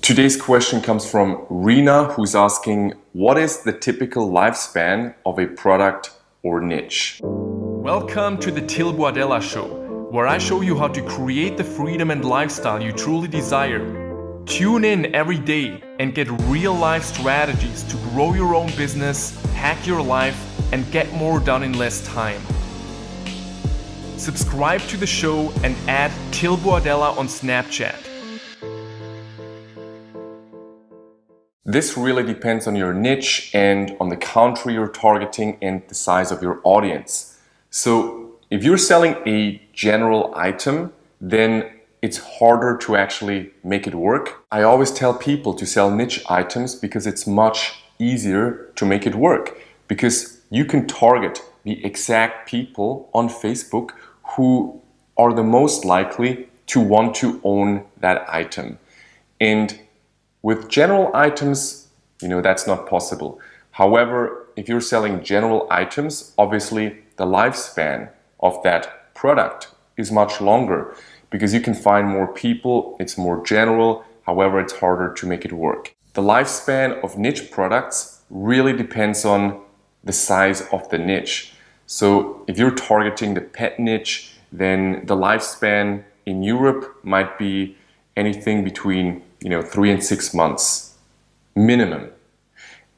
Today's question comes from Rena, who's asking, what is the typical lifespan of a product or niche? Welcome to the Till Boadella Show, where I show you how to create the freedom and lifestyle you truly desire. Tune in every day and get real-life strategies to grow your own business, hack your life, and get more done in less time. Subscribe to the show and add Till Boadella on Snapchat. This really depends on your niche and on the country you're targeting and the size of your audience. So if you're selling a general item, then it's harder to actually make it work. I always tell people to sell niche items because it's much easier to make it work, because you can target the exact people on Facebook who are the most likely to want to own that item. And with general items, that's not possible. However, if you're selling general items, obviously the lifespan of that product is much longer because you can find more people, it's more general, however, it's harder to make it work. The lifespan of niche products really depends on the size of the niche. So if you're targeting the pet niche, then the lifespan in Europe might be anything between 3 and 6 months minimum.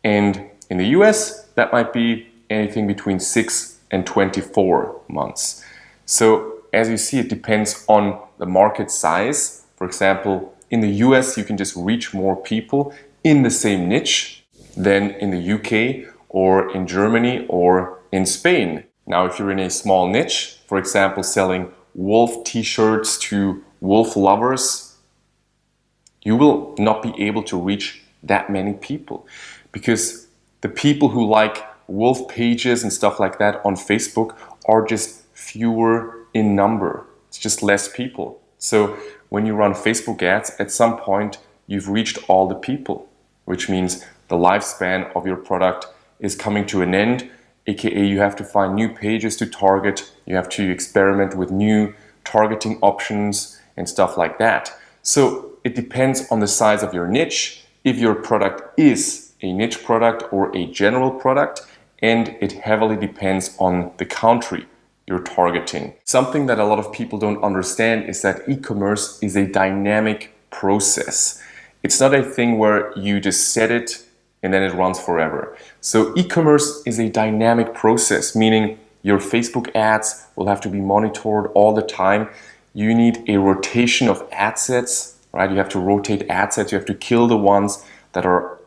And in the US, that might be anything between 6 and 24 months. So as you see, it depends on the market size. For example, in the US, you can just reach more people in the same niche than in the UK or in Germany or in Spain. Now, if you're in a small niche, for example, selling wolf t-shirts to wolf lovers, you will not be able to reach that many people, because the people who like wolf pages and stuff like that on Facebook are just fewer in number. It's just less people. So when you run Facebook ads, at some point you've reached all the people, which means the lifespan of your product is coming to an end, aka you have to find new pages to target, you have to experiment with new targeting options and stuff like that. So it depends on the size of your niche, if your product is a niche product or a general product, and it heavily depends on the country you're targeting. Something that a lot of people don't understand is that e-commerce is a dynamic process. It's not a thing where you just set it and then it runs forever. So e-commerce is a dynamic process, meaning your Facebook ads will have to be monitored all the time. You need a rotation of ad sets. Right? You have to rotate ad sets, you have to kill the ones that are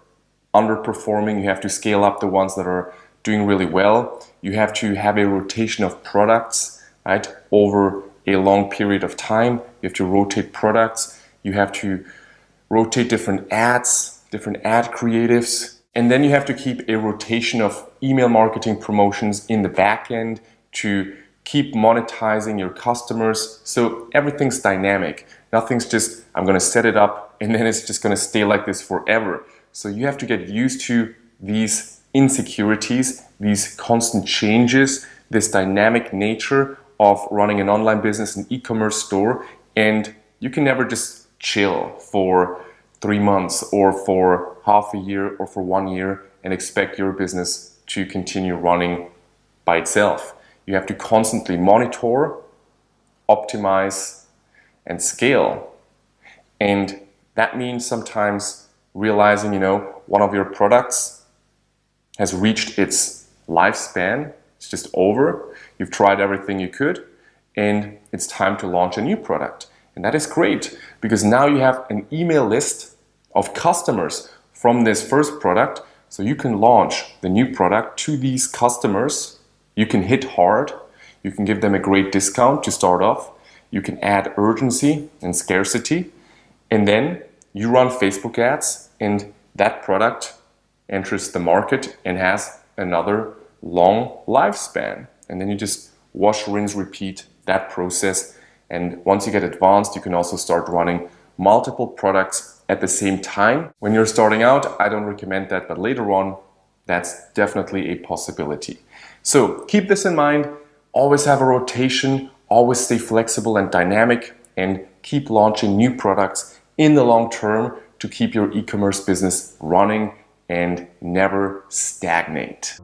underperforming, you have to scale up the ones that are doing really well. You have to have a rotation of products, right, over a long period of time. You have to rotate products, you have to rotate different ads, different ad creatives, and then you have to keep a rotation of email marketing promotions in the back end to keep monetizing your customers. So everything's dynamic. Nothing's just, I'm going to set it up and then it's just going to stay like this forever. So you have to get used to these insecurities, these constant changes, this dynamic nature of running an online business, an e-commerce store, and you can never just chill for 3 months or for half a year or for 1 year and expect your business to continue running by itself. You have to constantly monitor, optimize, and scale. And that means sometimes realizing, one of your products has reached its lifespan, it's just over, you've tried everything you could, and it's time to launch a new product. And that is great, because now you have an email list of customers from this first product, so you can launch the new product to these customers. You can hit hard, you can give them a great discount to start off, you can add urgency and scarcity, and then you run Facebook ads and that product enters the market and has another long lifespan. And then you just wash, rinse, repeat that process. And once you get advanced, you can also start running multiple products at the same time. When you're starting out, I don't recommend that, but later on, that's definitely a possibility. So keep this in mind, always have a rotation, always stay flexible and dynamic, and keep launching new products in the long term to keep your e-commerce business running and never stagnate.